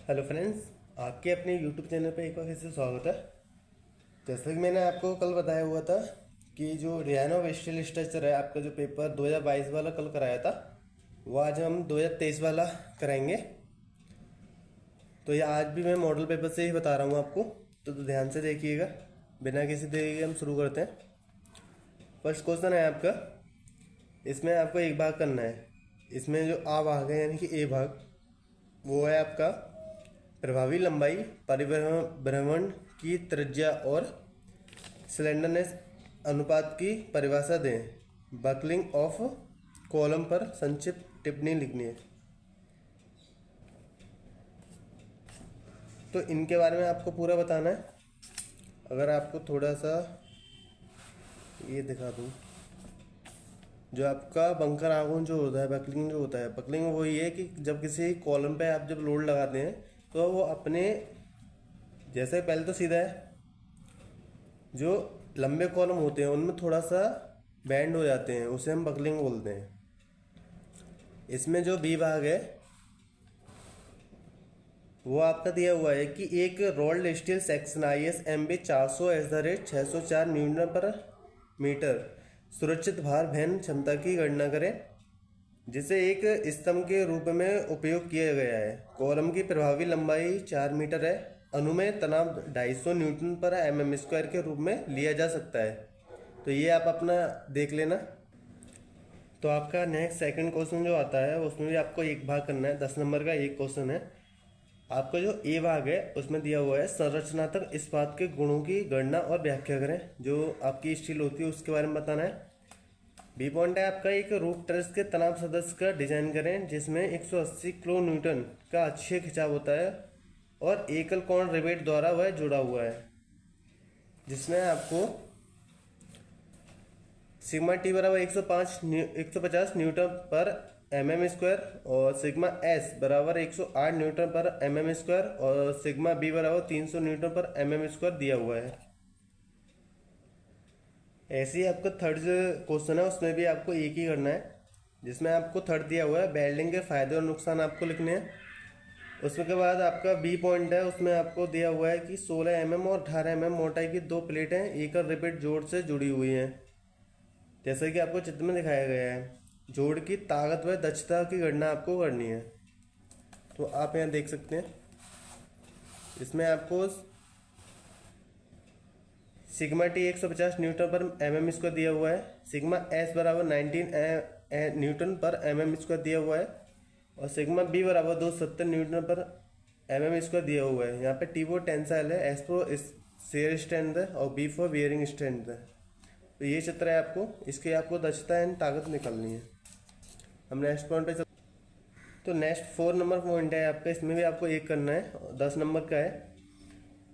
Hello friends, आपके अपने YouTube channel पे एक बार फिर से स्वागत है। जैसा कि मैंने आपको कल बताया हुआ था कि जो रियानो वेस्टल स्ट्रक्चर है, आपका जो पेपर 2022 वाला कल कराया था, वो आज हम 2023 वाला कराएंगे। तो ये आज भी मैं मॉडल पेपर से ही बता रहा हूँ आपको, तो ध्यान से देखिएगा। बिना किसी देरी के हम शुरू करते हैं। फर्स्ट क्वेश्चन है आपका, इसमें आपको एक भाग करना है। इसमें जो आ भाग है यानी कि ए भाग, वो है आपका प्रभावी लंबाई, परिभ्रमण की त्रिज्या और स्लेंडरनेस अनुपात की परिभाषा दें। बकलिंग ऑफ कॉलम पर संक्षिप्त टिप्पणी लिखनी है। तो इनके बारे में आपको पूरा बताना है। अगर आपको थोड़ा सा ये दिखा दूँ, जो आपका बंकर आघूर्ण जो होता है, बकलिंग जो होता है, बकलिंग वही है कि जब किसी कॉलम पे आप जब लोड लगाते हैं तो वो अपने, जैसे पहले तो सीधा है, जो लंबे कॉलम होते हैं उनमें थोड़ा सा बैंड हो जाते हैं, उसे हम बकलिंग बोलते हैं। इसमें जो बी भाग है वो आपका दिया हुआ है कि एक rolled steel section ISMB 400/604 Newton पर मीटर सुरक्षित भार वहन क्षमता की गणना करें, जिसे एक स्तंभ के रूप में उपयोग किया गया है। कॉलम की प्रभावी लंबाई 4 मीटर है। अनुमेय तनाव 250 न्यूटन पर mm² के रूप में लिया जा सकता है। तो ये आप अपना देख लेना। तो आपका नेक्स्ट सेकंड क्वेश्चन जो आता है उसमें भी आपको एक भाग करना है। 10 नंबर का एक क्वेश्चन है। आपका जो ए भाग है उसमें दिया हुआ है संरचनात्मक इस्पात के गुणों की गणना और व्याख्या करें। जो आपकी स्टील होती है उसके बारे में बताना है। बी पॉइंट है आपका, एक रूप ट्रस के तनाव सदस्य का डिजाइन करें जिसमें 180 किलो न्यूटन का अक्षीय खिंचाव होता है और एकल कोण रिवेट द्वारा वह जुड़ा हुआ है, जिसमें आपको सिग्मा टी बराबर 150 न्यूटन पर mm² और सिग्मा एस बराबर 108 न्यूटन पर mm² और सिग्मा बी बराबर 300 न्यूटन पर mm² दिया हुआ है। ऐसे ही आपका थर्ड जो क्वेश्चन है उसमें भी आपको एक ही करना है, जिसमें आपको थर्ड दिया हुआ है वेल्डिंग के फायदे और नुकसान आपको लिखने हैं। उसमें के बाद आपका बी पॉइंट है, उसमें आपको दिया हुआ है कि 16 mm और 18 mm मोटाई की दो प्लेटें एकल रिपीट जोड़ से जुड़ी हुई हैं, जैसा कि आपको चित्र में दिखाया गया है। जोड़ की ताकत व दक्षता की गणना आपको करनी है। तो आप यहाँ देख सकते हैं, इसमें आपको सिग्मा टी 150 न्यूटन पर mm² दिया हुआ है। सिग्मा एस बराबर 19 न्यूटन पर mm² दिया हुआ है और सिग्मा बी बराबर 270 न्यूटन पर mm² दिया हुआ है। यहाँ पे टी वो टेंसाइल है, एस फॉर शेयर स्ट्रेंथ है और बी फॉर बियरिंग स्ट्रेंथ है। तो ये चित्र है आपको, इसकी आपको दक्षता एंड ताकत निकालनी है। हम नेक्स्ट पॉइंट पे चल। तो नेक्स्ट 4 नंबर पॉइंट है आपका, इसमें भी आपको एक करना है, 10 नंबर का है।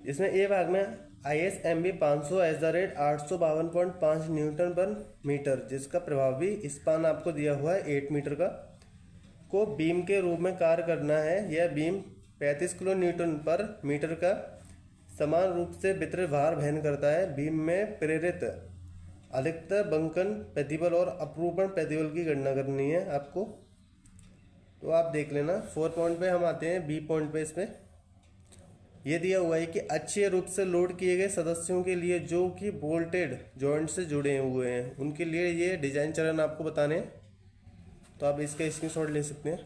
इसमें ए भाग में ISMB 500/852.5 न्यूटन पर मीटर, जिसका प्रभावी स्पान आपको दिया हुआ है 8 मीटर का, को बीम के रूप में कार्य करना है। यह बीम 35 किलो न्यूटन पर मीटर का समान रूप से वितरित भार वहन करता है। बीम में प्रेरित अधिकतर बंकन प्रतिबल और अपरूपण प्रतिबल की गणना करनी है आपको। तो आप देख लेना। 4 पॉइंट पे हम आते हैं। बी पॉइंट पे इसमें यह दिया हुआ है कि अच्छे रूप से लोड किए गए सदस्यों के लिए जो कि बोल्टेड जॉइंट से जुड़े हुए हैं, उनके लिए ये डिजाइन चरण आपको बताने हैं। तो आप इसका स्क्रीनशॉट ले सकते हैं।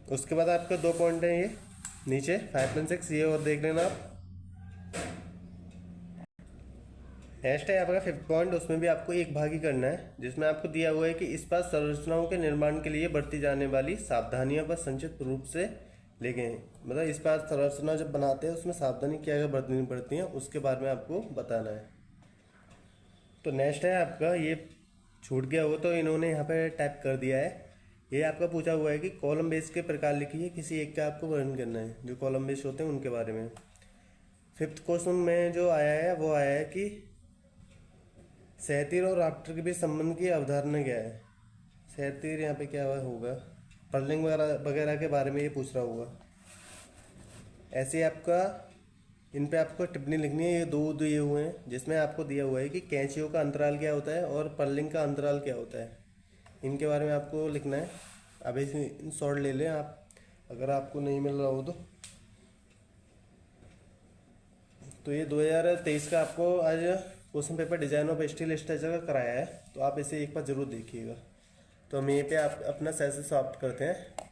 उसके बाद आपका 2 पॉइंट है ये नीचे 5.6, ये और देख लेना आप। नेक्स्ट है आपका 5th पॉइंट, उसमें भी आपको एक भाग ही करना है, जिसमें आपको दिया हुआ है कि इस्पात संरचनाओं के निर्माण के लिए बरती जाने वाली सावधानियों पर संक्षिप्त रूप से लिखें। मतलब इस्पात संरचना जब बनाते हैं उसमें सावधानी क्या क्या बरतनी पड़ती है, उसके बारे में आपको बताना है। तो नेक्स्ट है आपका, ये छूट गया हो तो इन्होंने यहाँ पे टाइप कर दिया है। ये आपका पूछा हुआ है कि कॉलम बेस के प्रकार लिखिए, किसी एक का आपको वर्णन करना है। जो कॉलम बेस होते हैं उनके बारे में 5th क्वेश्चन में जो आया है वो आया है कि सहतीर और राफ्टर के बीच संबंध की अवधारणा क्या है। सहतीर यहाँ पे क्या होगा, पर्लिंग वगैरह के बारे में ये पूछ रहा होगा। ऐसे आपका इन पे आपको टिप्पणी लिखनी है। ये दो दिए हुए हैं, जिसमें आपको दिया हुआ है कि कैंचियों का अंतराल क्या होता है और पर्लिंग का अंतराल क्या होता है, इनके बारे में आपको लिखना है। अब इसे शॉर्ट ले लें आप, अगर आपको नहीं मिल रहा हो तो ये 2023 का आपको आज question paper design of steel structure का कराया है, तो आप इसे एक बार जरूर देखिएगा। तो हम यहीं पे आप अपना सेशन समाप्त करते हैं।